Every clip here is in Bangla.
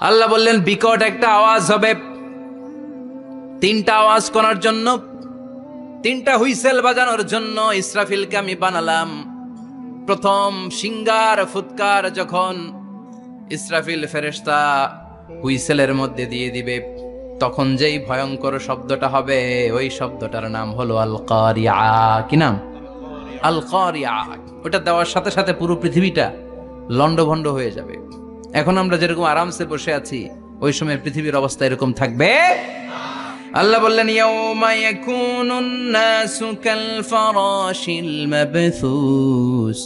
আল্লাহ বললেন বিকট একটা আওয়াজ হবে, তিনটা আওয়াজ করার জন্য, তিনটা হুইসেল বাজানোর জন্য ইসরাফিলকে আমি বানালাম। প্রথম সিঙ্গার ফুৎকার যখন ইসরাফিল ফেরেশতা হুইসেলের মধ্যে দিয়ে দিবে, তখন যেই ভয়ঙ্কর শব্দটা হবে ওই শব্দটার নাম হলো আল কারিয়া। কি নাম? আল কারিয়া। ওটা দেওয়ার সাথে সাথে পুরো পৃথিবীটা লন্ডভন্ড হয়ে যাবে। এখন আমরা যেরকম আরামসে বসে আছি, ওই সময় পৃথিবীর অবস্থা এরকম থাকবে। আল্লাহ বললেন ইয়াউমা ইয়াকুনুন নাসু কাল ফারাশিল মাবথুস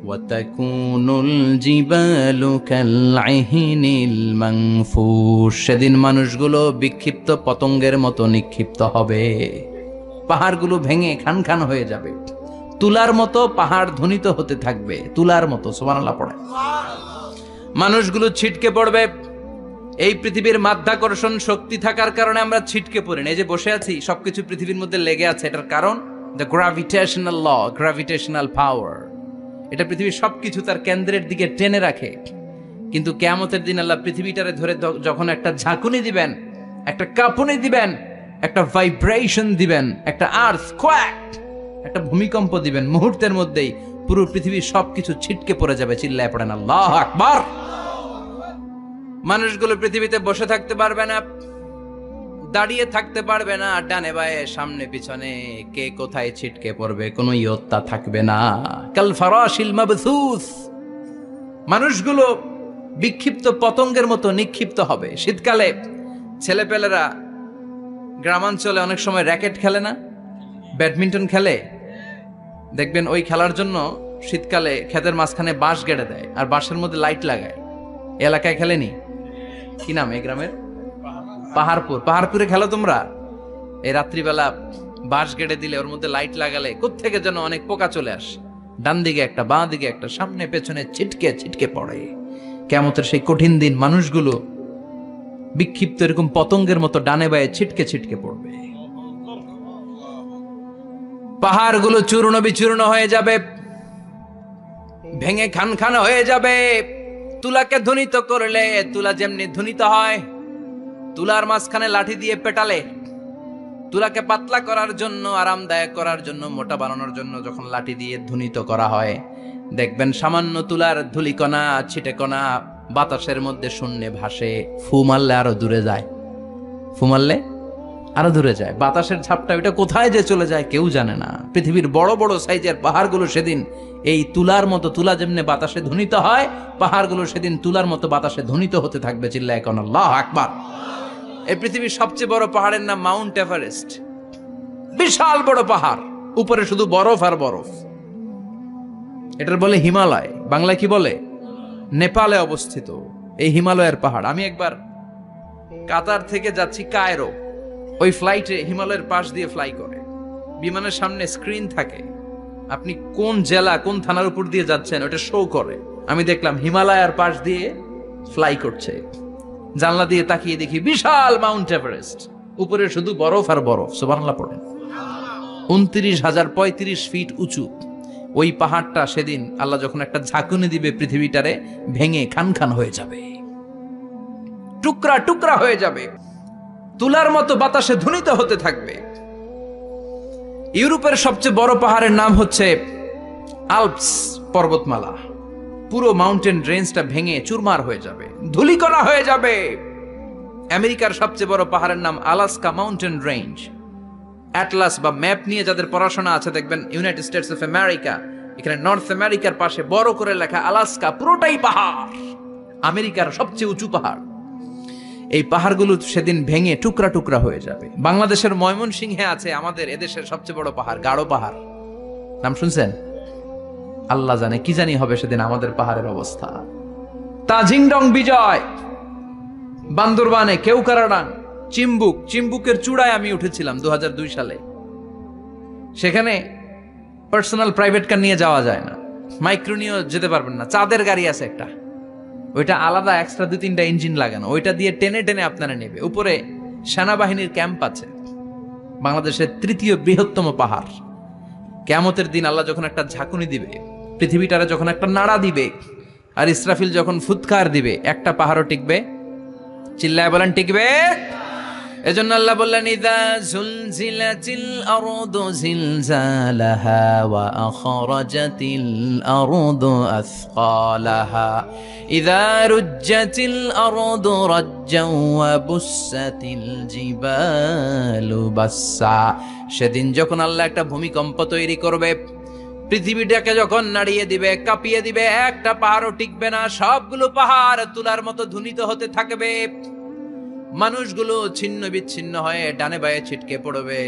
ওয়া তাকুনুল জিবালু কাল ইহনিল মানফুশ। সেদিন মানুষগুলো বিক্ষিপ্ত পতঙ্গের মতো নিক্ষিপ্ত হবে, পাহাড়গুলো ভেঙে খান খান হয়ে যাবে, তুলার মতো পাহাড় ধ্বনিত হতে থাকবে, তুলার মতো। সুবহানাল্লাহ পড়ে। মানুষগুলো ছিটকে পড়বে। এই পৃথিবীর মাধ্যাকর্ষণ শক্তি থাকার কারণে আমরা ছিটকে পড়ি না। এই যে বসে আছি, সবকিছু পৃথিবীর মধ্যে লেগে আছে, এটার কারণ দ্য গ্র্যাভিটেশনাল ল, গ্র্যাভিটেশনাল পাওয়ার। এটা পৃথিবীর সবকিছু তার কেন্দ্রের দিকে টেনে রাখে। কিন্তু কিয়ামতের দিন আল্লাহ পৃথিবীটারে ধরে যখন একটা ঝাঁকুনি দিবেন, একটা কাঁপুনি দিবেন, একটা ভাইব্রেশন দিবেন, একটা আর্থকোয়াক, একটা ভূমিকম্প দিবেন, মুহূর্তের মধ্যেই পুরো পৃথিবীর সবকিছু ছিটকে পড়ে যাবে। চিল্লায় পড়েন আল্লাহু আকবার। মানুষগুলো পৃথিবীতে বসে থাকতে পারবে না, দাঁড়িয়ে থাকতে পারবে না, ডানে বায়ে সামনে পিছনে কে কোথায় ছিটকে পড়বে কোনো ইয়ত্তা থাকবে না। কাল ফারাশিল মাবথুস। মানুষগুলো বিক্ষিপ্ত পতঙ্গের মতো নিক্ষিপ্ত হবে। শীতকালে ছেলেপেলেরা গ্রামাঞ্চলে অনেক সময় র্যাকেট খেলে না, ব্যাডমিন্টন খেলে, দেখবেন ওই খেলার জন্য শীতকালে ক্ষেতের মাঝখানে বাঁশ গেড়ে দেয় আর বাঁশের মধ্যে লাইট লাগায়। এলাকায় খেলেনি? কি নাম এই গ্রামের? পাহাড়পুর। পাহাড়পুরে খেলো তোমরা? এই রাত্রিবেলা বাঁশ গেড়ে দিলে ওর মধ্যে লাইট লাগালে কোত্থেকে যেন অনেক পোকা চলে আসে, ডান দিকে একটা, বাঁ দিকে একটা, সামনে পেছনে ছিটকে ছিটকে পড়ে। কিয়ামতের সেই কঠিন দিন মানুষগুলো বিক্ষিপ্ত এরকম পতঙ্গের মতো ডানে বায়ে ছিটকে ছিটকে পড়বে। পাহাড়গুলো চূর্ণ বিচূর্ণ হয়ে যাবে, ভেঙে খান খান হয়ে যাবে। তুলাকে ধ্বনিত করলে তুলা যেমনি ধ্বনিত হয়, তুলার মাঝখানে লাঠি দিয়ে পেটালে, তুলাকে পাতলা করার জন্য, আরামদায়ক করার জন্য, মোটা বানানোর জন্য যখন লাঠি দিয়ে ধ্বনিত করা হয়, দেখবেন সামান্য তুলার ধুলিকণা, ছিটেকণা বাতাসের মধ্যে শূন্যে ভাসে। ফু মারলে আরো দূরে যায়, ফু মারলে আরো দূরে যায়। বাতাসের ঝাপটা ওইটা কোথায় যে চলে যায় কেউ জানে না। পৃথিবীর বড় বড় সাইজের পাহাড়গুলো সেদিন এই তুলার মতো, তুলা যেমনি বাতাসে ধ্বনিত হয়, পাহাড়গুলো সেদিন তুলার মতো বাতাসে ধ্বনিত হতে থাকবে। চিল্লায় কোন আল্লাহু আকবার। এই পৃথিবীর সবচেয়ে বড় পাহাড়ের নাম মাউন্ট এভারেস্ট। বিশাল বড় পাহাড়, উপরে শুধু বরফ আর বরফ। এটার বলে হিমালয়। বাংলায় কি বলে? নেপালে অবস্থিত এই হিমালয়ের পাহাড়। আমি একবার কাতার থেকে যাচ্ছি কায়রো, ওই ফ্লাইটে হিমালয়ের পাশ দিয়ে ফ্লাই করে, বিমানের সামনে স্ক্রিন থাকে, আপনি কোন জেলা কোন থানার উপর দিয়ে যাচ্ছেন ওটা শো করে। আমি দেখলাম হিমালয়ের পাশ দিয়ে ফ্লাই করছে। জানলা দিয়ে তাকিয়ে দেখি বিশাল মাউন্ট এভারেস্ট, উপরে শুধু বরফ আর বরফ। সুবহানাল্লাহ পড়েন। 29,035 ফিট উঁচু ওই পাহাড়টা সেদিন আল্লাহ যখন একটা ঝাঁকুনি দিবে, পৃথিবীটারে ভেঙে খান খান হয়ে যাবে, টুকরা টুকরা হয়ে যাবে, তুলার মতো বাতাসে ধ্বনিত হতে থাকবে। ইউরোপের সবচেয়ে বড় পাহাড়ের নাম হচ্ছে আল্পস পর্বতমালা। পুরো মাউন্টেন রেঞ্জটা ভেঙে চুরমার হয়ে যাবে, ধূলিকণা হয়ে যাবে। আমেরিকার সবচেয়ে বড় পাহাড়ের নাম আলাস্কা মাউন্টেন রেঞ্জ। অ্যাটলাস বা ম্যাপ নিয়ে যাদের পড়াশোনা আছে দেখবেন ইউনাইটেড স্টেটস অফ আমেরিকা, এখানে নর্থ আমেরিকার পাশে বড় করে লেখা আলাস্কা, পুরোটাই পাহাড়, আমেরিকার সবচেয়ে উঁচু পাহাড়। এই পাহাড়গুলো সেদিন ভেঙে টুকরা টুকরা হয়ে যাবে। বাংলাদেশের ময়মনসিংহে আছে আমাদের এদেশের সবচেয়ে বড় পাহাড়, গাঢ় পাহাড়। নাম শুনছেন? আল্লাহ জানে কি জানি হবে সেদিন আমাদের পাহাড়ের অবস্থা। তাজিংডং বিজয়, বান্দরবানে কেওক্রাডাং, চিম্বুক, চিম্বুকের চূড়ায় আমি উঠেছিলাম 2002 সালে। সেখানে পার্সোনাল প্রাইভেট কার নিয়ে যাওয়া যায় না, মাইক্রো নিয়েও যেতে পারবেন না। চাঁদের গাড়ি আছে একটা, ওইটা আলাদা এক্সট্রা 2-3টা ইঞ্জিন লাগানো, ওইটা দিয়ে টেনে টেনে আপনারা নেবে। উপরে সেনাবাহিনীর ক্যাম্প আছে। বাংলাদেশের 3য় বৃহত্তম পাহাড়। কিয়ামতের দিন আল্লাহ যখন একটা ঝাঁকুনি দিবে, পৃথিবীটারে যখন একটা নাড়া দিবে, আর ইসরাফিল যখন ফুৎকার দিবে, একটা পাহাড়ও টিকবে চিল্লায় বলেন টিকবে? এজন্য আল্লাহ বললেন ইযা যুলজিলাতিল আরদু জিলজালাহা ওয়া আখরাজাতিল আরদু আসকালাহা ইযা রুজ্জাতিল আরদু রাজ্জাও ওয়া বুসাতিল জিবালু বাসসা। সেদিন যখন আল্লাহ একটা ভূমিকম্প তৈরি করবে, পৃথিবীটাকে যখন নাড়িয়ে দিবে, কাঁপিয়ে দিবে, একটা পাহাড়ও টিকবে না, সবগুলো পাহাড় তুলার মতো ধ্বনিত হতে থাকবে, মানুষগুলো ছিন্ন বিচ্ছিন্ন হয়ে ডানে বায়ে ছিটকে পড়বে,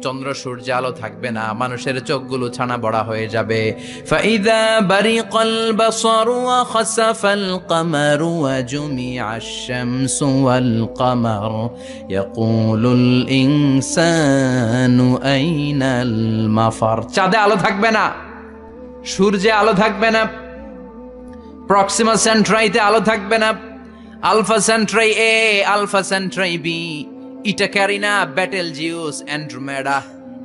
চন্দ্র সূর্য আলো থাকবে না, মানুষের চোখগুলো ছানা বড়া হয়ে যাবে। ফাইদা বারিকাল বাসারু ওয়া খাসাফাল কামারু ওয়া জুমিআশ শামসু ওয়াল কামার ইয়াকুলুল ইনসানু আইনাল মাফার। চাঁদে আলো থাকবে না, সূর্যে আলো থাকবে না, প্রক্সিমা সেন্ট্রাইতে আলো থাকবে না, আলফা সেন্ট্রাই এ, আলফা সেন্ট্রাই বি, ইটা ক্যারিনা, ব্যাটেল জিউস, অ্যান্ড্রোমেডা,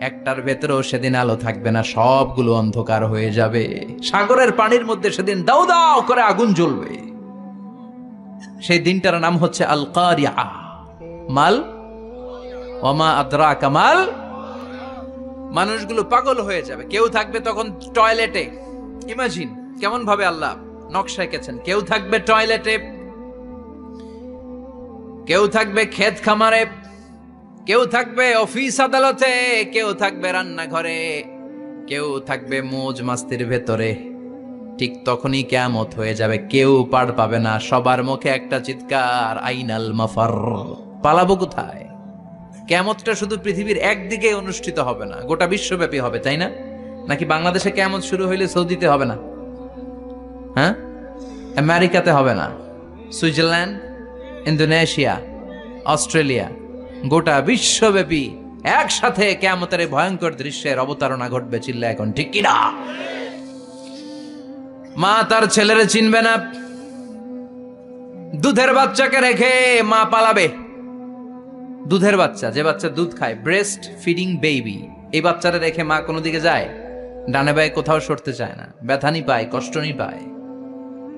একটার ভেতরেও সেদিন আলো থাকবে না, সবগুলো অন্ধকার হয়ে যাবে। সাগরের পানির মধ্যে সেদিন দাউ দাউ করে আগুন জ্বলবে। সেই দিনটার নাম হচ্ছে আল কারিয়া। মাল ওয়ামা আদরাকা মাল। মানুষগুলো পাগল হয়ে যাবে। কেউ থাকবে তখন টয়লেটে, ইমাজিন কেমন ভাবে আল্লাহ নকশা এঁকেছেন। কেউ থাকবে টয়লেটে, কেউ থাকবে ক্ষেত খামারে, কেউ থাকবে অফিস আদালতে, কেউ থাকবে রান্নাঘরে, কেউ থাকবে মৌজ মাস্তির ভেতরে। ঠিক তখনই কিয়ামত হয়ে যাবে, কেউ পার পাবে না, সবার মুখে একটা চিৎকার, আইনাল মাফার। পালাবো কোথায়? কিয়ামতটা শুধু পৃথিবীর একদিকে অনুষ্ঠিত হবে না, গোটা বিশ্বব্যাপী হবে, তাই না? নাকি বাংলাদেশে কিয়ামত শুরু হইলে সৌদিতে হবে না? হ্যাঁ, আমেরিকাতে হবে না, সুইজারল্যান্ড, ইন্দোনেশিয়া, অস্ট্রেলিয়া, গোটা বিশ্বব্যাপী একসাথে কিয়ামতের ভয়ঙ্কর দৃশ্যের অবতারণা ঘটবে। চিল্লা এখন ঠিক কিনা? মা তার ছেলেরে চিনবে না, দুধের বাচ্চাকে রেখে মা পালাবে। দুধের বাচ্চা, যে বাচ্চা দুধ খায়, ব্রেস্ট ফিডিং বেবি, এই বাচ্চারা রেখে মা কোনো দিকে যায়? ডানে বায়ে কোথাও সরতে চায় না, ব্যথানি পায়, কষ্টনি পায়।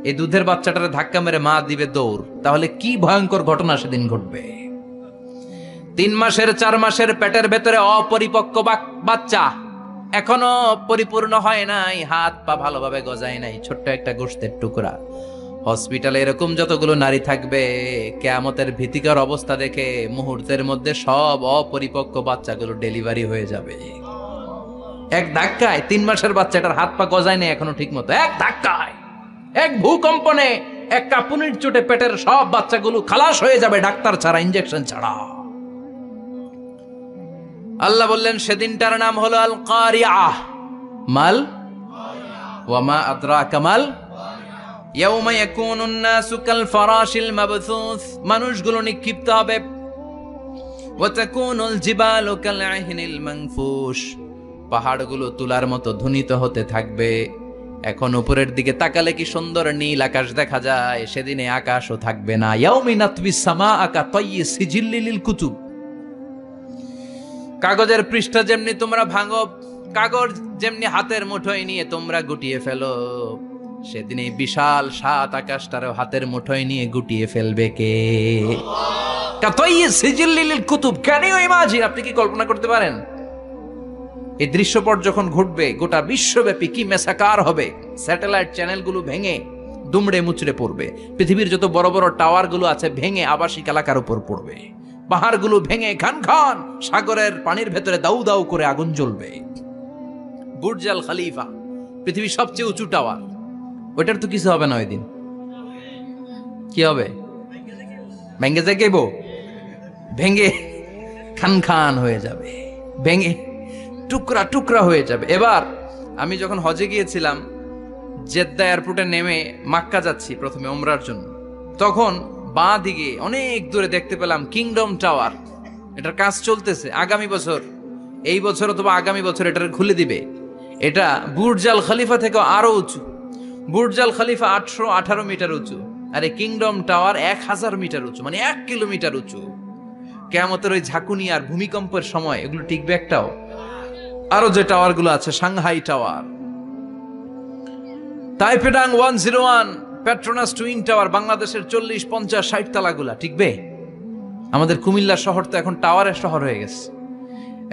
এই দুধের বাচ্চাটারে ধাক্কা মেরে মা দিবে দৌড়। তাহলে কি ভয়ঙ্কর ঘটনা সেদিন ঘটবে। 3 মাসের 4 মাসের পেটের ভেতরে অপরিপক্ক বাচ্চা, এখনো পরিপূর্ণ হয় নাই, হাত পা ভালোভাবে গজায় নাই, ছোট্ট একটা গোশতের টুকরা। হসপিটালে এরকম যতগুলো নারী থাকবে, কিয়ামতের ভীতিকর অবস্থা দেখে মুহূর্তের মধ্যে সব অপরিপক্ক বাচ্চাগুলো ডেলিভারি হয়ে যাবে। এক ধাক্কায় 3 মাসের বাচ্চাটার হাত পা গজায় নাই এখনো ঠিক মতো, এক ধাক্কায়, এক ভূকম্পনে, এক কাঁপুনির চোটে পেটের সব বাচ্চাগুলো খালাস হয়ে যাবে, ডাক্তার ছাড়া, ইনজেকশন ছাড়া। আল্লাহ বললেন সেদিনটার নাম হলো আল কারিয়া। মাল ওয়ামা আদরাকা মাল। ইয়াউমা ইয়াকুনুন নাসু কাল ফারাশিল মাবথুস, মানুষগুলো নিক্ষিপ্ত হবে। ওয়া তাকুনুল জিবালু কাল আহিনিল মানফুশ, পাহাড়গুলো তুলার মতো ধ্বনিত হতে থাকবে। এখন উপরের দিকে তাকালে কি সুন্দর নীল আকাশ দেখা যায়, সেদিনে আকাশও থাকবে না। ইয়াউমিন নাতবিস সামাআ কাতায়্যি সিজিল্লি লিল কুতুব, কাগজের পৃষ্ঠা যেমনি তোমরা ভাঙো, কাগজ যেমনি হাতের মুঠোয় নিয়ে তোমরা গুটিয়ে ফেলো, সেদিন এই বিশাল 7 আকাশটারও হাতের মুঠোয় নিয়ে গুটিয়ে ফেলবে কে? কাতায়্যি সিজিল্লি লিল কুতুব। Can you imagine? আপনি কি কল্পনা করতে পারেন এই দৃশ্যপট যখন ঘটবে গোটা বিশ্বব্যাপী কি মেসাকার হবে? স্যাটেলাইট চ্যানেলগুলো ভেঙে দুমড়ে মুচড়ে পড়বে, পৃথিবীর যত বড় বড় টাওয়ারগুলো আছে ভেঙে আবাসিক এলাকার উপর পড়বে, পাহাড়গুলো ভেঙে খান খান সাগরের পানির ভেতরে দাউ দাউ করে আগুন জ্বলবে। বুর্জ আল খলিফা, পৃথিবীর সবচেয়ে উঁচু টাওয়ার, ওইটার তো কিছু হবে না। ওই দিন কি হবে? ভেঙে যাইব, ভেঙে খান খান হয়ে যাবে, ভেঙে টুকরা টুকরা হয়ে যাবে। এবার আমি যখন হজে গিয়েছিলাম, জেদ্দা এয়ারপোর্টে নেমে মাক্কা যাচ্ছি প্রথমে ওমরার জন্য, তখন বাঁ দিকে অনেক দূরে দেখতে পেলাম কিংডম টাওয়ার। এটার কাজ চলতেছে, আগামী বছর, এই বছর অথবা আগামী বছর এটার খুলে দিবে। এটা বুর্জ আল খলিফা থেকে আরো উঁচু। বুর্জ আল খলিফা 818 মিটার উঁচু, আর এই কিংডম টাওয়ার 1000 মিটার উঁচু, মানে 1 কিলোমিটার উঁচু। কিয়ামতের ওই ঝাঁকুনি আর ভূমিকম্পের সময় এগুলো টিকবে একটাও? আরো যে টাওয়ার গুলো আছে, সাংহাই টাওয়ার, তাইপেডাং 101, পেট্রোনাস টুইন টাওয়ার বাংলাদেশের 40, 50, 60 তালাগুলা টিকবে? আমাদের কুমিল্লা শহর তো এখন টাওয়ারের শহর হয়ে গেছে।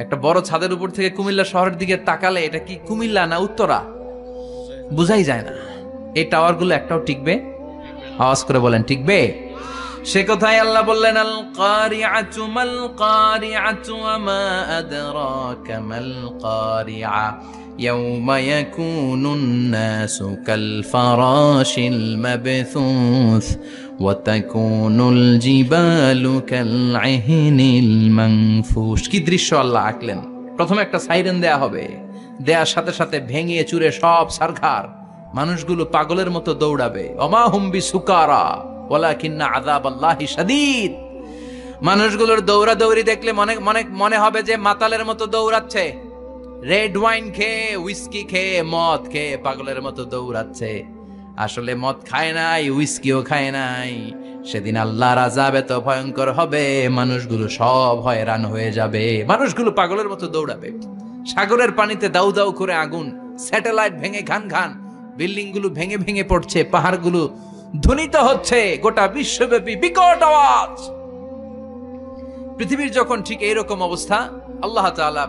একটা বড় ছাদের উপর থেকে কুমিল্লা শহরের দিকে তাকালে এটা কি কুমিল্লা না উত্তরা বুঝাই যায় না। এই টাওয়ারগুলো একটাও টিকবে? আওয়াজ করে বলেন টিকবে? সে কথাই আল্লাহ বললেন, আল কারিআতু মাল কারিআতু ওয়া মা আদরাকা মাল কারিআ ইয়াউমা ইয়াকুনুন নাসু কাল ফারাশিল মাবথুস ওয়া তাকুনুল জিবালু কাল ইহনিল মানফুশ। কি দৃশ্য আল্লাহ আঁকলেন। প্রথমে একটা সাইরেন দেয়া হবে, দেয়ার সাথে সাথে ভেঙে চুরে সব সারখার, মানুষগুলো পাগলের মতো দৌড়াবে। ওমা হুম বিসুকারা ওয়ালাকিন্না আযাবাল্লাহি শাদীদ। মানুষগুলোর দৌড়াদৌড়ি দেখলে মনে হবে যে মাতালের মতো দৌড়াচ্ছে, রেড ওয়াইন খেয়ে, উইস্কি খেয়ে, মদ খেয়ে পাগলের মতো দৌড়াচ্ছে। আসলে মদ খায় নাই, উইস্কিও খায় নাই। সেদিন আল্লাহর আযাব এত ভয়ঙ্কর হবে, মানুষগুলো সব হয়রান হয়ে যাবে, মানুষগুলো পাগলের মতো দৌড়াবে। সাগরের পানিতে দাউ দাউ করে আগুন, স্যাটেলাইট ভেঙে ঘান ঘান, বিল্ডিং গুলো ভেঙে ভেঙে পড়ছে, পাহাড়গুলো ধ্বনিত হচ্ছে, গোটা বিশ্বব্যাপী বিকট আওয়াজ। পৃথিবীর যখন ঠিক এইরকম অবস্থা, আল্লাহ তাআলা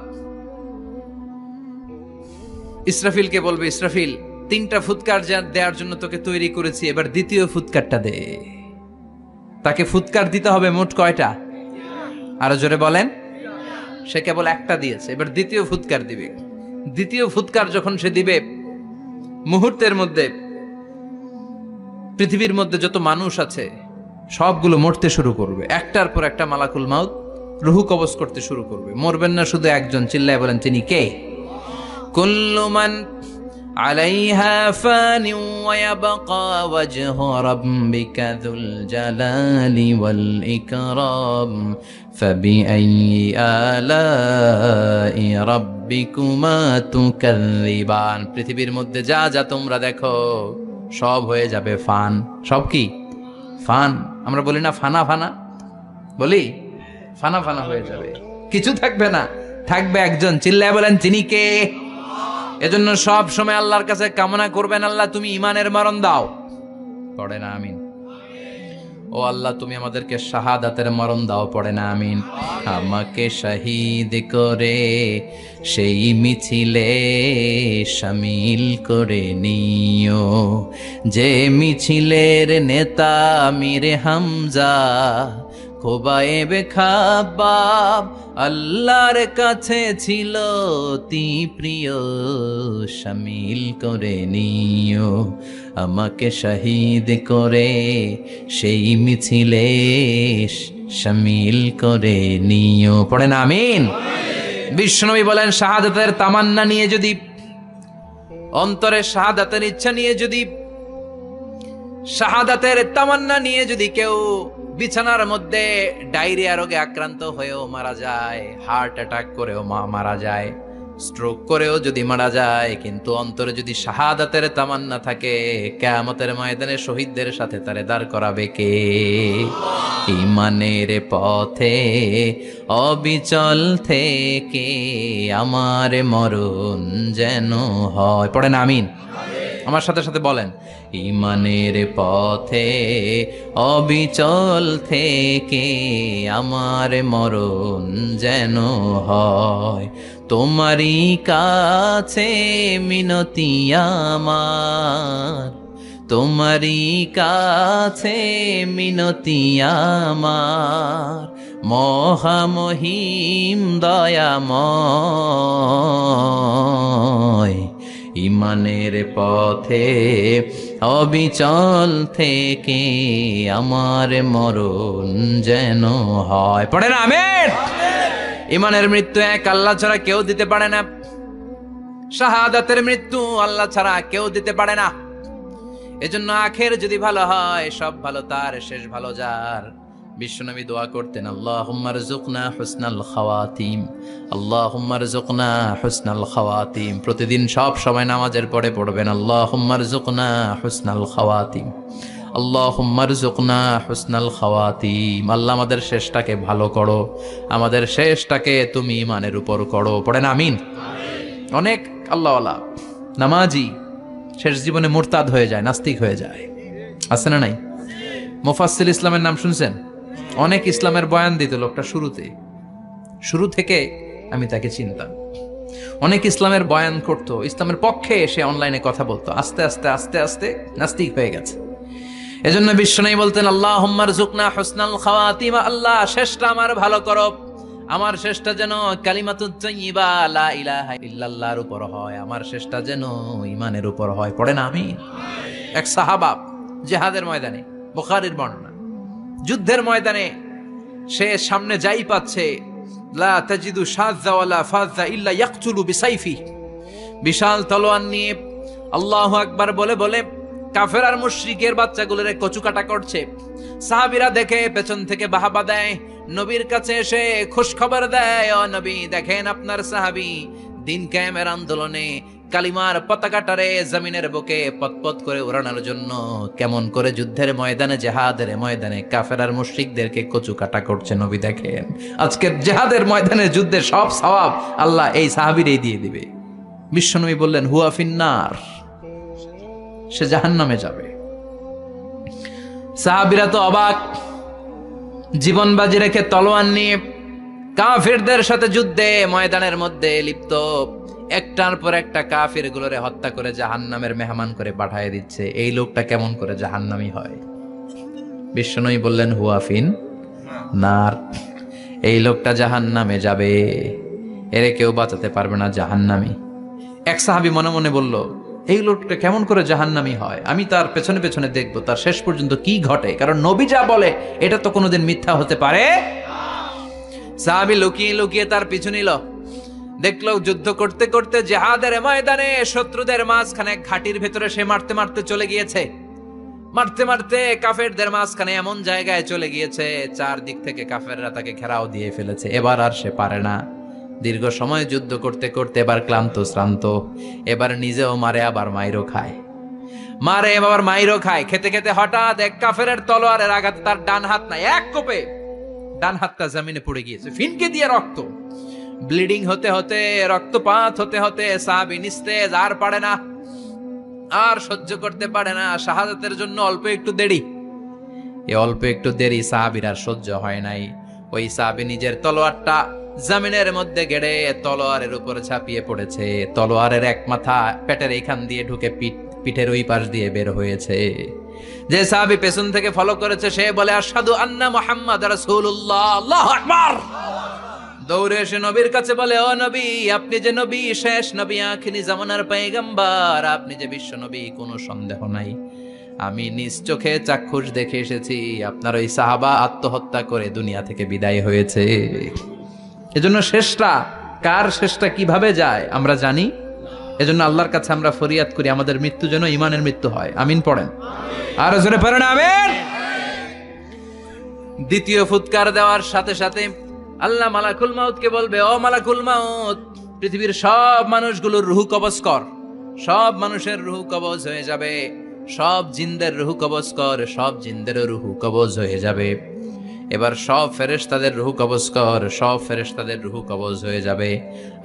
ইসরাফিলকে বলবে, ইসরাফিল 3টা ফুৎকার দেওয়ার জন্য তোকে তৈরি করেছি, এবার দ্বিতীয় ফুৎকারটা দে। তাকে ফুৎকার দিতে হবে মোট কয়টা? আরো জোরে বলেন। সে কেবল একটা দিয়েছে, এবার দ্বিতীয় ফুৎকার দিবে। দ্বিতীয় ফুৎকার যখন সে দিবে, মুহূর্তের মধ্যে পৃথিবীর মধ্যে যত মানুষ আছে সবগুলো মরতে শুরু করবে। একটার পর একটা মালাকুল মাউত রুহু কবজ করতে শুরু করবে। মরবেন না শুধু একজন, চিল্লায় বলেন তিনি কে? কুল্লু মান আলাইহা ফানি ওয়া ইয়াবকা ওয়াজহু রাব্বিকা যুল জালালি ওয়াল ইকরাম ফাবিআইয়ি আলাই রাব্বিকুমা তুকাযযিবান। পৃথিবীর মধ্যে যা যা তোমরা দেখো সব হয়ে যাবে ফান। সব কি ফান? আমরা বলি না ফানা ফানা, বলি ফানা ফানা হয়ে যাবে, কিছু থাকবে না, থাকবে একজন, চিল্লায় বলেন তিনি কে? এজন্য সব সময় আল্লাহর কাছে কামনা করবেন, আল্লাহ তুমি ঈমানের মরণ দাও। পড়ে না আমিন? ও আল্লাহ তুমি আমাদেরকে শাহাদাতের মরণ দাও। পড়ে না আমিন? আমাকে শহীদ করে সেই মিছিলে শামিল করে নিও, যে মিছিলের নেতা আমির হামজা খোবায়েবে খাব্বাব আল্লাহর কাছে ছিল অতি প্রিয়, শামিল করে নিও আমাকে শহীদ করে সেই মিছিলে শামিল করে নিও। পড়েন আমিন? বিশ্বনবী বলেন, শাহাদাতের তামান্না নিয়ে যদি, অন্তরে শাহাদাতের ইচ্ছা নিয়ে যদি, শাহাদাতের তামান্না নিয়ে যদি কেউ বিছানার মধ্যে ডায়রিয়া রোগে আক্রান্ত হয়েও মারা যায়, হার্ট অ্যাটাক করেও মারা যায়, স্ট্রোক করেও যদি মারা যায়, কিন্তু অন্তরে যদি শাহাদাতের তামান্না থাকে, কিয়ামতের ময়দানে শহীদদের সাথে তারে দাঁড় করাবে কে? ঈমানের পথে অবিচল থেকে আমার মরণ যেন হয়। পড়েন আমিন? আমার সাথে সাথে বলেন, ঈমানের পথে অবিচল থেকে আমার মরণ যেন হয়। তোমারই কাছে মিনতি আমার, তোমারই কাছে মিনতি আমার, মহামহিম দয়াময়। ঈমানের পথে অবিচল থেকে আমার মরণ যেন হয়। পড়ে না আমিন? ঈমানের মৃত্যু এক আল্লাহ ছাড়া কেউ দিতে পারে না, শাহাদাতের মৃত্যু আল্লাহ ছাড়া কেউ দিতে পারে না। এজন্য আখের যদি ভালো হয়, সব ভালো তার, শেষ ভালো যার। বিশ্বনবী দোয়া করতেন, আল্লাহুম্মা রযুকনা হুসনাল খাওয়াতিম, আল্লাহুম্মা রযুকনা হুসনাল খাওয়াতিম। প্রতিদিন সব সময় নামাজের পরে পড়বেন, আল্লাহুম্মা রযুকনা হুসনাল খাওয়াতিম, আল্লাহুম্মা রযুকনা হুসনাল খাওয়াতিম। আল্লাহ আমাদের শেষটাকে ভালো করো, আমাদের শেষটাকে তুমি ঈমানের উপর করো। পড়েন আমিন? অনেক আল্লাহওয়ালা নামাজি শেষ জীবনে মুরতাদ হয়ে যায়, নাস্তিক হয়ে যায়। আছে না নাই? মুফাসসিল ইসলামের নাম শুনছেন? অনেক ইসলামের বয়ান দিত লোকটা শুরু থেকে আমি তাকে চিনতাম। অনেক ইসলামের বয়ান করতো, ইসলামের পক্ষে এসে অনলাইনে কথা বলতো। আস্তে আস্তে আস্তে আস্তে নাস্তিক হয়ে গেছে। এজন্য বিশ্বনবী বলতেন, আল্লাহুম্মা রযুকনা হুসনাল খাওয়াতিমা, আল্লাহ শেষটা আমার ভালো করো, আমার শেষটা যেন কালিমাতুত তাইয়্যিবা লা ইলাহা ইল্লাল্লাহর উপর হয়, আমার শেষটা যেন ঈমানের উপর হয়। পড়েন আমিন। এক সাহাবা জিহাদের ময়দানে, বুখারীর বর্ণনা, যুদ্ধের ময়দানে সে সামনে যাই পাচ্ছে, লা তাজিদু শাযযা ওয়ালা ফাযযা ইল্লা ইয়াকতুলু বিসাইফি, বিশাল তলোয়ার নিয়ে আল্লাহু আকবার বলে বলে কাফের আর মুশরিকের বাচ্চাগুলোরে কচুকাটা করছে। সাহাবীরা দেখে পেছন থেকে বাহাবা দেয়, নবীর কাছে এসে খুশ খবর দেয়, ও নবী দেখেন আপনার সাহাবী দিন কায়েমের আন্দোলনে কালিমার পতাকাটারে জমিনের বুকে পতপত করে উড়ানোর জন্য কেমন করে যুদ্ধের ময়দানে, জিহাদের ময়দানে কাফের আর মুশরিকদেরকে কচুকাটা করছে। নবী দেখেন আজকের জিহাদের ময়দানে যুদ্ধের সব সওয়াব আল্লাহ এই সাহাবীরই দিয়ে দিবে। বিশ্বনবী বললেন, হুয়া ফিন্নার, সে জাহান্নামে যাবে। সাহাবীরা তো অবাক, জীবন বাজি রেখে তলোয়ার নিয়ে কাফেরদের সাথে যুদ্ধে ময়দানের মধ্যে লিপ্ত, একটার পর একটা কাফের গুলোরে হত্যা করে জাহান্নামের মেহমান করে পাঠিয়ে দিচ্ছে। এই লোকটা কেমন করে জাহান্নামী হয়? বিশ্বনবী বললেন, হুয়া ফিন নার, এই লোকটা জাহান্নামে যাবে, এরে কেউ বাঁচাতে পারবে না, জাহান্নামী। এক সাহাবী মনে মনে বলল, এই লোকটা কেমন করে জাহান্নামী হয়, আমি তার পেছনে পেছনে দেখবো তার শেষ পর্যন্ত কি ঘটে, কারণ নবী যা বলে এটা তো কোনোদিন মিথ্যা হতে পারে। সাহাবী লুকিয়ে লুকিয়ে তার পিছু নিল, দেখলো যুদ্ধ করতে করতে জিহাদের ময়দানে শত্রুদের মাঝখানে ঘাটির ভেতরে সে মারতে মারতে চলে গিয়েছে, মারতে মারতে কাফেরদের মাঝখানে এমন জায়গায় চলে গিয়েছে চারদিক থেকে কাফেররা তাকে ঘেরাও দিয়ে ফেলেছে। এবার আর সে পারে না, দীর্ঘ সময় যুদ্ধ করতে করতে এবার ক্লান্ত শ্রান্ত, এবার নিজেও মারে আবার মাইরও খায়, মারে আবার মাইরও খায়। খেতে খেতে হঠাৎ এক কাফেরের তলোয়ারের আঘাতে তার ডান হাত নাই, এক কোপে ডান হাতটা জমিনে পড়ে গিয়েছে, ফিনকে দিয়ে রক্ত, ব্লিডিং হতে হতে, রক্তপাত হতে হতে সাহাবী নিস্তেজ, আর পারে না, আর সহ্য করতে পারে না। শাহাদাতের জন্য অল্প একটু দেরি, এই অল্প একটু দেরি সাহাবীর আর সহ্য হয় নাই। ওই সাহাবী নিজের তলোয়ারটা জমিনের মধ্যে গেড়ে তলোয়ারের উপর ঝাঁপিয়ে পড়েছে। তলোয়ারের এক মাথা পেটের এইখান দিয়ে ঢুকে পিঠের ওই পাশ দিয়ে বের হয়েছে। যে সাহাবী পেছন থেকে ফলো করেছে সে বলে, আশহাদু আন্না মুহাম্মাদ রাসূলুল্লাহ, আল্লাহু আকবার। দৌড়ে এসে নবীর কাছে বলে, ও নবী, আপনি যে নবী, শেষ নবী, আখিরি জামানার পয়গম্বর, আপনি যে বিশ্ব নবী, কোনো সন্দেহ নাই, আমি নিজ চোখে চাক্ষুষ দেখে এসেছি আপনার ওই সাহাবা আত্মহত্যা করে দুনিয়া থেকে বিদায় হয়েছে। এজন্য শেষটা কার, শেষটা কিভাবে যায় আমরা জানি। এজন্য আল্লাহর কাছে আমরা ফরিয়াদ করি আমাদের মৃত্যু যেন ঈমানের মৃত্যু হয়। আমিন পড়েন, আর জোরে পড়েন আমিন। দ্বিতীয় ফুৎকার দেওয়ার সাথে সাথে আল্লাহ মালাকুল মাউতকে বলবে, ও মালাকুল মাউত, পৃথিবীর সব মানুষগুলোর রূহ কবজ কর। সব মানুষের রূহ কবজ হয়ে যাবে, সব জিনদের রূহ কবজ কর, সব জিনদের রূহ কবজ হয়ে যাবে। এবার সব ফেরেশতাদের রূহ কবজ কর, সব ফেরেশতাদের রূহ কবজ হয়ে যাবে।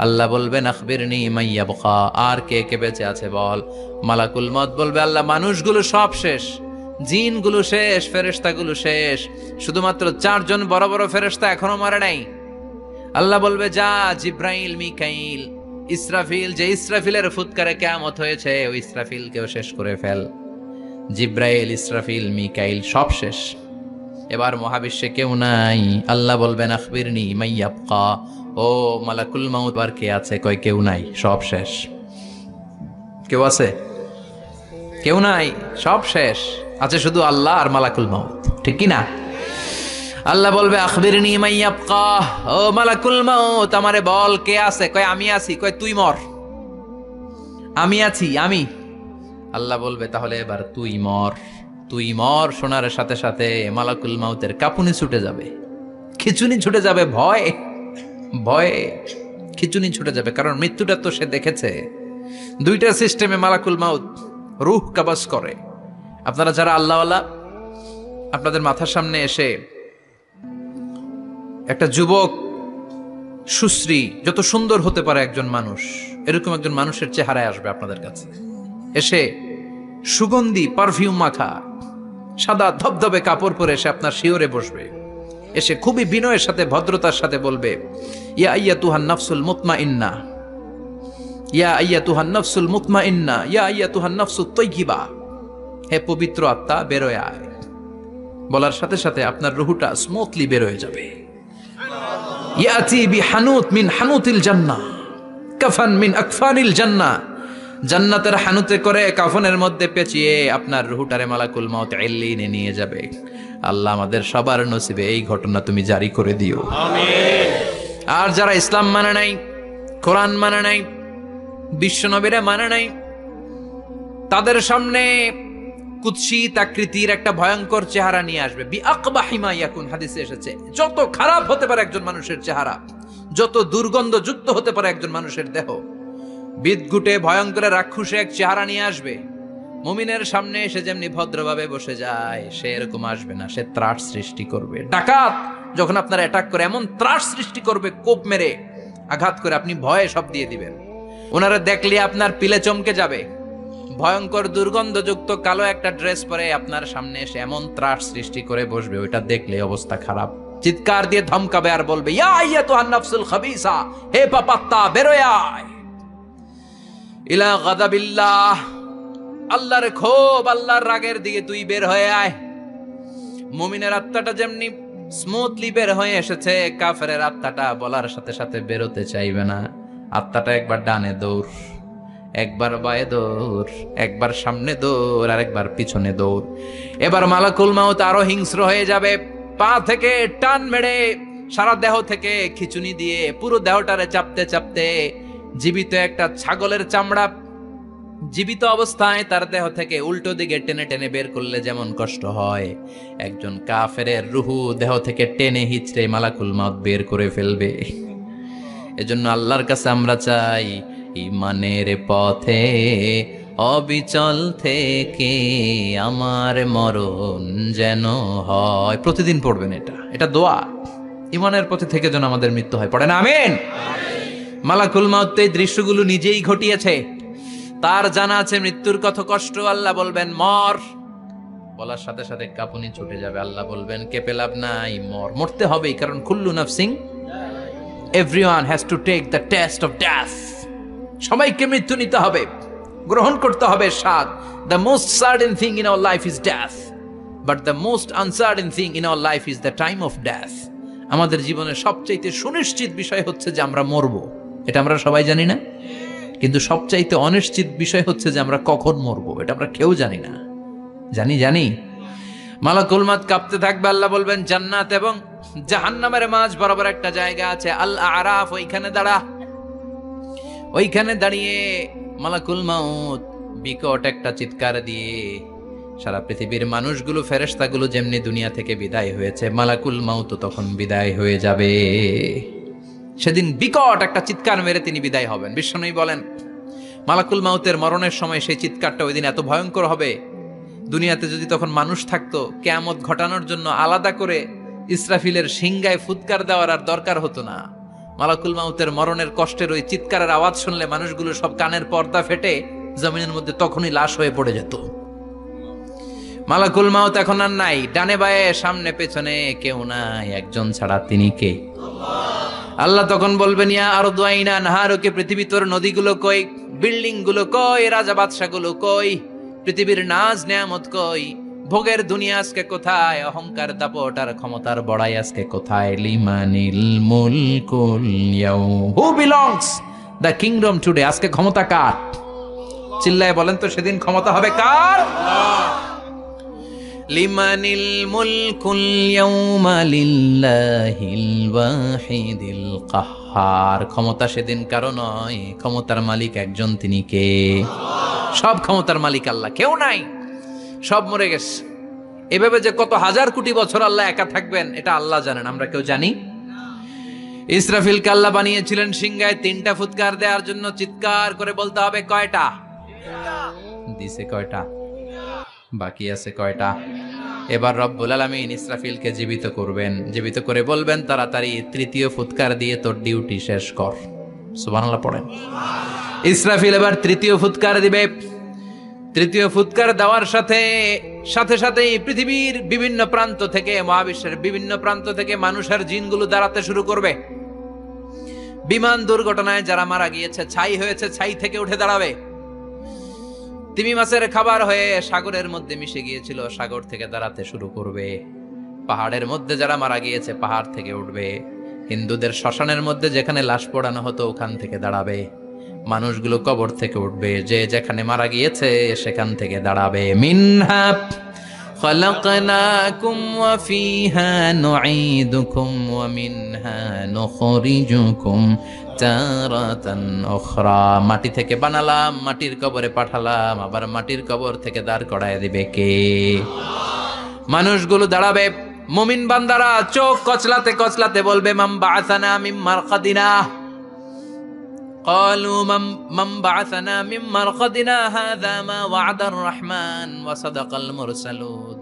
আল্লাহ বলবেন, আখবিরনি মাইয়া বখা, আর কে কে বেঁচে আছে বল। মালাকুল মউত বলবে, আল্লাহ মানুষগুলো সব শেষ, জিনগুলো শেষ, ফেরেশতাগুলো শেষ, শুধুমাত্র 4 জন বড় বড় ফেরেশতা এখনো মরে নাই। আল্লাহ বলবে, যা জিব্রাইল, মিকাইল, ইসরাফিল, যে ইসরাফিলের ফুৎকারে কিয়ামত হয়েছে ওই ইসরাফিলকেও শেষ করে ফেল। জিব্রাইল, ইসরাফিল, মিকাইল সব শেষ, এবার মহাবিশ্বে কেউ নাই। আল্লাহ বলবেন, আখবিরনি মাইয়াবকা, ও মালাকুল মাউত, আর কে আছে? কয় কেউ নাই, সব শেষ। কেউ আছে? কেউ নাই, সব শেষ, আছে শুধু আল্লাহ আর মালাকুল মাউত, ঠিক কি না? আল্লাহ বলবে, আখবিরনি মাইয়াবকা, ও মালাকুল মাউত, আমারে বল কে আছে? কয় আমি আছি। কয় তুই মর। আমি আছি, আমি। আল্লাহ বলবে, তাহলে এবার তুই মর। তুই মর শোনার সাথে সাথে মালাকুল মাউতের কাঁপুনি ছুটে যাবে, খিচুনি ছুটে যাবে, ভয় ভয়ে খিচুনি ছুটে যাবে, কারণ মৃত্যুটা তো সে দেখেছে। দুইটা সিস্টেমে মালাকুল মাউত রূহ কবজ করে। আপনারা যারা আল্লাহওয়ালা, আপনাদের মাথার সামনে এসে একটা যুবক, সুশ্রী, যত সুন্দর হতে পারে একজন মানুষ, এরকম একজন মানুষের চেহারায় আসবে আপনাদের কাছে, এসে সুগন্ধি পারফিউম মাখা সাদা ধবধবে কাপড় পরে এসে আপনার শিওরে বসবে, এসে খুবই বিনয়ের সাথে ভদ্রতার সাথে বলবে, ইয়া আইয়াতুহান নাফসুল মুতমাইন্না, ইয়া আইয়াতুহান নাফসুল মুতমাইন্না, ইয়া আইয়াতুহান নাফসুত তাইয়্যিবা, হে পবিত্র আত্মা বেরোয় আয়। বলার সাথে সাথে আপনার রুহুটা স্মুথলি বের হয়ে যাবে। ইয়াতি বিহানুত মিন হানুতিল জান্নাহ, কাফান মিন আকফানিল জান্নাহ, জান্নাতের হানুতে করে কাফনের মধ্যে পেঁচিয়ে আপনার রুহুটারে মালাকুল মাউত ইল্লিনে নিয়ে যাবে। আল্লাহ আমাদের সবার নসিবে এই ঘটনা তুমি জারি করে দিও, আমিন। আর যারা ইসলাম মানে নাই, কোরআন মানে নাই, বিশ্বনবীরা মানে নাই, তাদের সামনে কুৎসিত আকৃতির একটা ভয়ঙ্কর চেহারা নিয়ে আসবে। বিআকবাহি মা ইয়াকুন, হাদিসে এসেছে, যত খারাপ হতে পারে একজন মানুষের চেহারা, যত দুর্গন্ধযুক্ত হতে পারে একজন মানুষের দেহ, বিদঘুটে ভয়ঙ্কর রাক্ষসে এক চেহারা নিয়ে আসবে। মুমিনের সামনে এসে যেমনি ভদ্রভাবে বসে যায়, সে এরকম আসবে না, সে ত্রাস সৃষ্টি করবে। ডাকাত যখন আপনার অ্যাটাক করে এমন ত্রাস সৃষ্টি করবে, কোপ মেরে আঘাত করে আপনি ভয়ে সব দিয়ে দিবেন। ওনারা দেখলে আপনার পিলে চমকে যাবে। ভয়ঙ্কর দুর্গন্ধযুক্ত কালো একটা ড্রেস পরে আপনার সামনে এসে এমন ত্রাস সৃষ্টি করে বসবে, ওইটা দেখলে অবস্থা খারাপ। চিৎকার দিয়ে ধমকাবে আর বলবে, ইয়া আইয়াতুহান নাফসুল খাবিসা, হে পাপাত্তা বেরোয় আয় ইলা গাদাবিল্লাহ, আল্লাহর ক্ষোভ, আল্লাহর রাগের দিকে তুই বের হয়ে আয়। মুমিনের আত্মাটা যেমনি স্মুথলি বের হয়ে এসেছে, কাফেরের আত্মাটা বলার সাথে সাথে বেরোতে চাইবে না। আত্মাটা একবার ডানে দৌড়, একবার বায়ে দৌড়, একবার সামনে দৌড়, আর একবার পিছনে দৌড়। এবার মালাকুল মাউত আরো হিংস্র হয়ে যাবে, পা থেকে টান মেরে সারা দেহ থেকে খিচুনি দিয়ে পুরো দেহটারে চাপতে চাপতে জীবিত একটা ছাগলের চামড়া জীবিত অবস্থায় তার দেহ থেকে উল্টো দিকে টেনে টেনে বের করলে যেমন কষ্ট হয়, একজন কাফেরের রুহু দেহ থেকে টেনে হিচড়ে মালাকুল মাউত বের করে ফেলবে। এজন্য আল্লাহর কাছে আমরা চাই, ঈমানের পথে অবিচল থেকে আমার মরণ যেন হয়। প্রতিদিন পড়বেন এটা দোয়া, ঈমানের পথে থেকে যেন আমাদের মৃত্যু হয়। পড়েন আমিন। মালাকুল মাউত এই দৃশ্যগুলো নিজেই ঘটিয়েছে, তার জানা আছে মৃত্যুর কত কষ্ট। আল্লাহ বলবেন মর, বলার সাথে সাথে কাঁপুনি ছুটে যাবে। আল্লাহ বলবেন কেঁপে লাভ নাই, মর, মরতে হবেই, কারণ কুল্লু নাফসিন, everyone has to take the test of death. সবাইকে মৃত্যু নিতে হবে, গ্রহণ করতে হবে স্বাদ। The most certain thing in our life is death, but the most uncertain thing in our life is the time of death. আমাদের জীবনের সবচাইতে সুনিশ্চিত বিষয় হচ্ছে যে আমরা মরবো, এটা আমরা সবাই জানি না, কিন্তু সবচাইতে অনিশ্চিত বিষয় হচ্ছে যে আমরা কখন মরবো, এটা আমরা কেউ জানি না। জানি মালাকুল মাউত কাঁপতে থাকবে। আল্লাহ বলবেন জান্নাত এবং জাহান্নামের মাঝ বরাবর একটা জায়গা আছে, আল আরাফ, ওইখানে দাঁড়া। ওইখানে দাঁড়িয়ে মালাকুল মাউত বিকট একটা চিৎকার দিয়ে সারা পৃথিবীর মানুষগুলো, ফেরেশতাগুলো যেমনি দুনিয়া থেকে বিদায় হয়েছে, মালাকুল মাউত তখন বিদায় হয়ে যাবে। সেদিন বিকট একটা চিৎকার মেরে তিনি বিদায় হবেন। বিশ্বনবী বলেন, মালাকুল মাউতের মরণের সময় সেই চিৎকারটা ওই দিন এত ভয়ঙ্কর হবে, দুনিয়াতে যদি তখন মানুষ থাকতো, কিয়ামত ঘটানোর জন্য আলাদা করে ইসরাফিলের সিংগায় ফুৎকার দেওয়ার আর দরকার হতো না। মালাকুল মাউতের মরণের কষ্টের ওই চিৎকারের আওয়াজ শুনলে মানুষগুলো সব কানের পর্দা ফেটে জমিনের মধ্যে তখনই লাশ হয়ে পড়ে যেত। মালাকুল মাউত এখন আর নাই, ডানে বায়ে সামনে পেছনে কেউ নাই, একজন ছাড়া, তিনি কে? আল্লাহ তখন বলবেন, ইয়া আরদু আইনা নাহারুকে, পৃথিবী তোর নদীগুলো কই, বিল্ডিং গুলো কই, রাজা বাদশা গুলো কই, পৃথিবীর নাজ নেয়ামত কই, ভোগের দুনিয়া আজকে কোথায়, অহংকার দাপট আর ক্ষমতার বড়াই আজকে কোথায়? লিমানিল মুলকুল ইয়াউম, who belongs the kingdom today, আজকে ক্ষমতা কার? চিল্লায় বলেন তো, সেদিন ক্ষমতা হবে কার? লিমানিল মুলকুল ইয়াউমা লিল্লাহিল ওয়াহিদিল কাহ্হার, ক্ষমতা সেদিন কারো নয়, ক্ষমতার মালিক একজন, তিনি কে? সব ক্ষমতার মালিক আল্লাহ, কেউ নাই, সব মরে গেছে। এভাবে যে কত হাজার কোটি বছর আল্লাহ একা থাকবেন এটা আল্লাহ জানেন, আমরা কেউ জানি? ইসরাফিলকে আল্লাহ বানিয়েছিলেন সিংহায় 3টা ফুৎকার দেওয়ার জন্য। চিৎকার করে বলতে হবে কয়টা? দিছে কয়টা? বাকি আছে কয়টা? এবার রব্বুল আলামিন ইসরাফিলকে জীবিত করবেন, জীবিত করে বলবেন তাড়াতাড়ি 3য় ফুৎকার দিয়ে তোর ডিউটি শেষ কর। সুবহানাল্লাহ পড়েন। ইসরাফিল এবার 3য় ফুৎকার দিবে। তৃতীয় ফুৎকার দেওয়ার সাথে সাথে সাথেই পৃথিবীর বিভিন্ন প্রান্ত থেকে, মহাবিশ্বের বিভিন্ন প্রান্ত থেকে মানুষ আর জিনগুলো দাঁড়াতে শুরু করবে। বিমান দুর্ঘটনায় যারা মারা গিয়েছে, ছাই হয়েছে, ছাই থেকে উঠে দাঁড়াবে। তিমি মাছের খাবার হয়ে সাগরের মধ্যে মিশে গিয়েছিল, সাগর থেকে দাঁড়াতে শুরু করবে। পাহাড়ের মধ্যে যারা মারা গিয়েছে, পাহাড় থেকে উঠবে। হিন্দুদের শ্মশানের মধ্যে যেখানে লাশ পোড়ানো হতো, ওখান থেকে দাঁড়াবে। মানুষগুলো কবর থেকে উঠবে, যে যেখানে মারা গিয়েছে সেখান থেকে দাঁড়াবে। মিনহা খালাকনাকুম ওয়া ফিহা নুঈদুকুম ওয়া মিনহা নুখরিজুকুম তারাতান উখরা। মাটি থেকে বানালাম, মাটির কবরে পাঠালাম, আবার মাটির কবর থেকে দাঁড় করায় দিবে কে? মানুষগুলো দাঁড়াবে। মুমিন বান্দারা চোখ কচলাতে কচলাতে বলবে, মান বাআসানা মিন মারকাদিনা। قالوا من بعثنا من مرقدنا هذا ما وعد الرحمن وصدق المرسلون।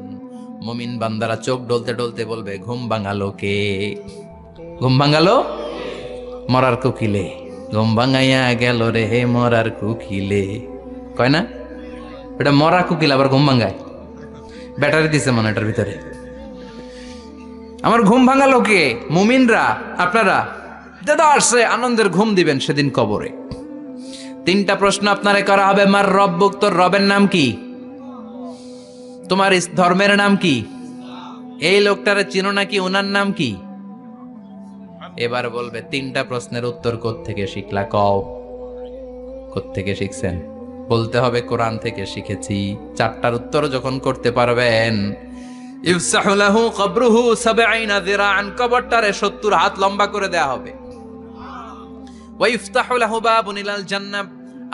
মুমিন বান্দারা চোখ ডলতে ডলতে বলবে, ঘুম ভাঙালো কে? ঘুম ভাঙালো মরার কোকিলে, ঘুম ভাঙাইয়া গেল রে মরার কোকিলে। কয় না এটা মরা কোকিল আবার ঘুম ভাঙায়? ব্যাটারি দিছে মনে এটার ভিতরে। আমার ঘুম ভাঙালো কে? মুমিনরা, আপনারা দাদা আসছে, আনন্দের ঘুম দিবেন সেদিন কবরে। তিনটা প্রশ্ন আপনারে করা হবে। মার রব্বুক, তোর রবের নাম কি? তোমার ধর্মের নাম কি? এই লোকটারে চিনো নাকি? ওনার নাম কি? এবার বলবে তিনটা প্রশ্নের উত্তর কোত্থেকে শিখলা? কও কোত্থেকে শিখছেন? বলতে হবে কোরআন থেকে শিখেছি। চারটার উত্তর যখন করতে পারবেন, ইফসাহু লাহু কবরুহু ৭০ যিরাআন, কবরটারে ৭০ হাত লম্বা করে দেয়া হবে। ওয়া ইফতাহু লাহু বাবুন ইলাল জান্নাহ,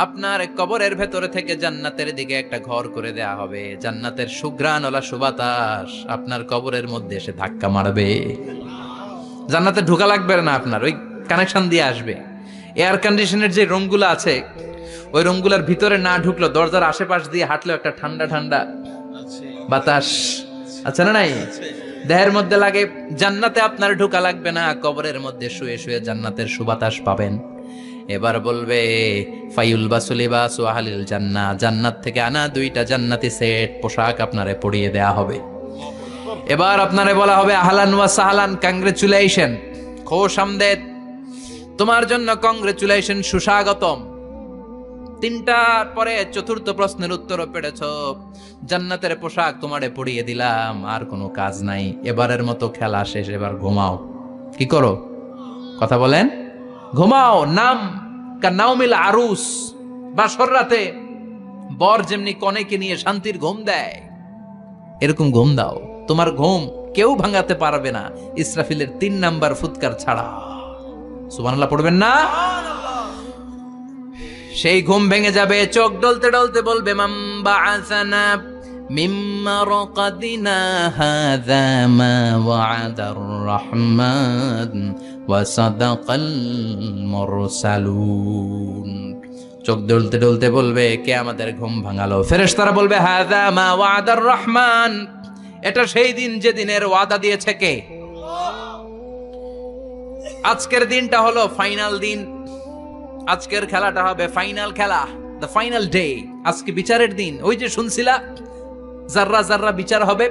আপনার কবরের ভেতরে থেকে জান্নাতের দিকে একটা ঘর করে দেয়া হবে। জান্নাতের সুঘ্রাণওয়ালা সুবাতাস আপনার কবরের মধ্যে এসে ধাক্কা মারবে। জান্নাতে ঢোকা লাগবে না, আপনার ওই কানেকশন দিয়ে আসবে। এয়ার কন্ডিশনের যে রুমগুলো আছে, ওই রুমগুলোর ভিতরে না ঢুকলো, দরজার আশেপাশ দিয়ে হাঁটলেও একটা ঠান্ডা ঠান্ডা বাতাস আছে না নাই? দেহের মধ্যে লাগে। জান্নাতে আপনার ঢোকা লাগবে না, কবরের মধ্যে শুয়ে শুয়ে জান্নাতের সুবাতাস পাবেন। এবার বলবে ফাইউল বাসুলিবাসু আহলিল জান্নাহ, জান্নাত থেকে আনা 2টা জান্নাতি সেট পোশাক আপনারে পরিয়ে দেয়া হবে। এবার আপনারে বলা হবে আহলান ওয়া সাহলান, কংগ্রেচুলেশন, খোশ আমদেদ, তোমার জন্য কংগ্রেচুলেশন, সুস্বাগতম। তিনটার পরে চতুর্থ প্রশ্নের উত্তরও পেরেছ। জান্নাতের পোশাক তোমারে পরিয়ে দিলাম, আর কোনো কাজ নাই, এবারের মতো খেলা শেষ, এবার ঘুমাও। কি করো? কথা বলেন। ঘুমাও। নাম কানাউমিল আরুস, বাসর রাতে বর যেমনি কনেকে নিয়ে শান্তির ঘুম দেয়, এরকম ঘুম দাও। তোমার ঘুম কেউ ভাঙাতে পারবে না, ইসরাফিলের 3 নাম্বার ফুৎকার ছাড়া। সুবহানাল্লাহ পড়বেন না? সেই ঘুম ভেঙে যাবে। চোখ ডলতে ডলতে বলবে, মান বাআসানা মিন মারকাদিনা হাযা মা ওয়া'দার রহমান ওয়া সাদাকাল মুরসালুন। চোখ ডলতে ডলতে বলবে, কে আমাদের ঘুম ভাঙালো? ফেরেশতারা বলবে, হাযা মা ওয়া'দার রহমান, এটা সেই দিন যে দিনের ওয়াদা দিয়েছে কে? আজকের দিনটা হলো ফাইনাল দিন। আজকের খেলাটা হবে ফাইনাল খেলা, দ্য ফাইনাল ডে। আজকে বিচারের দিন। ওই যে শুনছিলা জাররা জাররা বিচার হবে,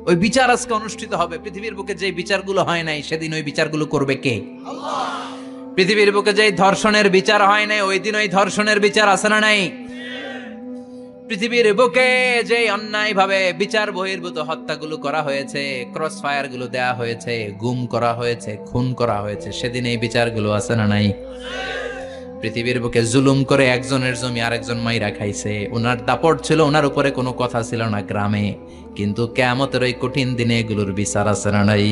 ওই বিচার আজকে অনুষ্ঠিত হবে। পৃথিবীর বুকে যে বিচারগুলো হয় নাই, সেদিন ওই বিচারগুলো করবে কে? আল্লাহ। পৃথিবীর বুকে যে ধর্ষণের বিচার হয় নাই, ওই দিন ওই ধর্ষণের বিচার আছে না নাই? পৃথিবীর বুকে যে অন্যায় ভাবে বিচার বহির্ভূত হত্যাগুলো করা হয়েছে, ক্রস ফায়ার গুলো দেয়া হয়েছে, গুম করা হয়েছে, খুন করা হয়েছে, সেদিন এই বিচারগুলো আছে না নাই? পৃথিবীর বুকে জুলুম করে একজনের জমি আরেকজন মাইরা খাইছে, ওনার দাপট ছিল, ওনার উপরে কোনো কথা ছিল না গ্রামে, কিন্তু কিয়ামতের ওই কঠিন দিনে এগুলোর বিচার আছে না নাই?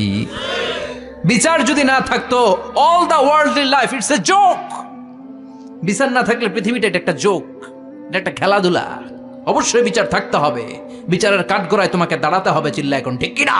বিচার যদি না থাকতো, all the worldly life it's a joke. বিচার না থাকলে পৃথিবীটা এটা একটা জোক, এটা একটা খেলাধুলা। অবশ্যই বিচার থাকতে হবে, বিচারের কাঠগড়ায় তোমাকে দাঁড়াতে হবে। চিল্লা এখন ঠিক কিনা?